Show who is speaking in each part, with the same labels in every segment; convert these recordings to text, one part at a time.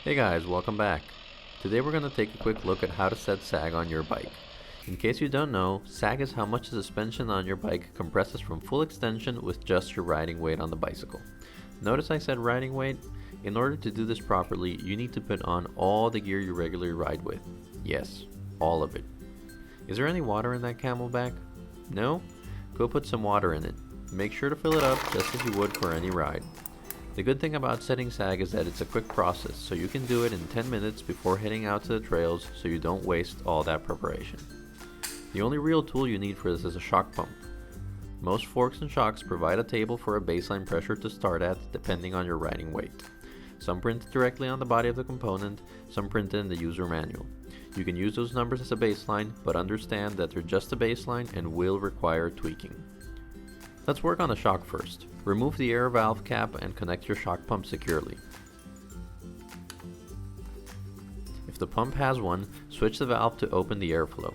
Speaker 1: Hey guys, welcome back. Today we're going to take a quick look at how to set sag on your bike. In case you don't know, sag is how much the suspension on your bike compresses from full extension with just your riding weight on the bicycle. Notice I said riding weight? In order to do this properly, you need to put on all the gear you regularly ride with. Yes, all of it. Is there any water in that Camelback? No? Go put some water in it. Make sure to fill it up just as you would for any ride. The good thing about setting sag is that it's a quick process, so you can do it in 10 minutes before heading out to the trails so you don't waste all that preparation. The only real tool you need for this is a shock pump. Most forks and shocks provide a table for a baseline pressure to start at depending on your riding weight. Some print directly on the body of the component, some printed in the user manual. You can use those numbers as a baseline, but understand that they're just a baseline and will require tweaking. Let's work on the shock first. Remove the air valve cap and connect your shock pump securely. If the pump has one, switch the valve to open the airflow.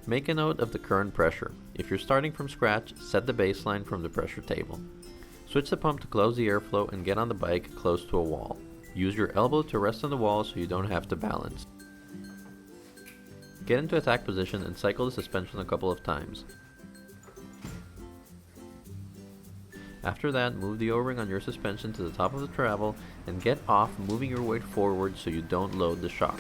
Speaker 1: Make a note of the current pressure. If you're starting from scratch, set the baseline from the pressure table. Switch the pump to close the airflow and get on the bike close to a wall. Use your elbow to rest on the wall so you don't have to balance. Get into attack position and cycle the suspension a couple of times. After that, move the O-ring on your suspension to the top of the travel and get off, moving your weight forward so you don't load the shock.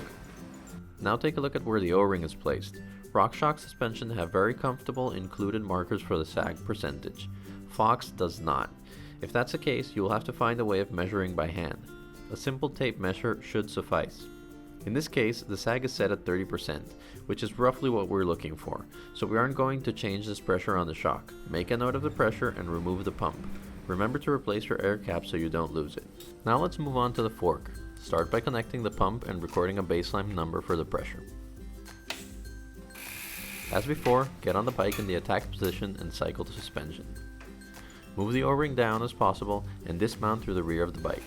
Speaker 1: Now take a look at where the O-ring is placed. RockShox suspension have very comfortable included markers for the sag percentage. Fox does not. If that's the case, you will have to find a way of measuring by hand. A simple tape measure should suffice. In this case, the sag is set at 30%, which is roughly what we're looking for, so we aren't going to change this pressure on the shock. Make a note of the pressure and remove the pump. Remember to replace your air cap so you don't lose it. Now let's move on to the fork. Start by connecting the pump and recording a baseline number for the pressure. As before, get on the bike in the attack position and cycle the suspension. Move the O-ring down as possible and dismount through the rear of the bike.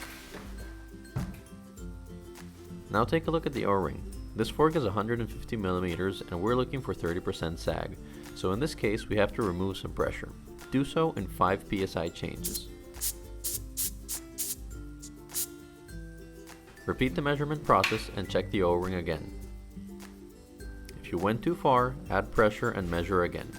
Speaker 1: Now take a look at the O-ring. This fork is 150 millimeters and we're looking for 30% sag, so in this case we have to remove some pressure. Do so in 5 psi changes. Repeat the measurement process and check the O-ring again. If you went too far, add pressure and measure again.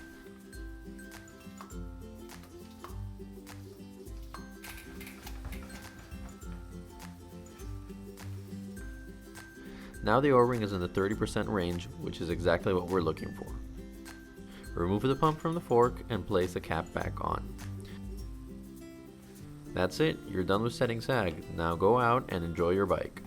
Speaker 1: Now the O-ring is in the 30% range, which is exactly what we're looking for. Remove the pump from the fork and place the cap back on. That's it, you're done with setting sag. Now go out and enjoy your bike.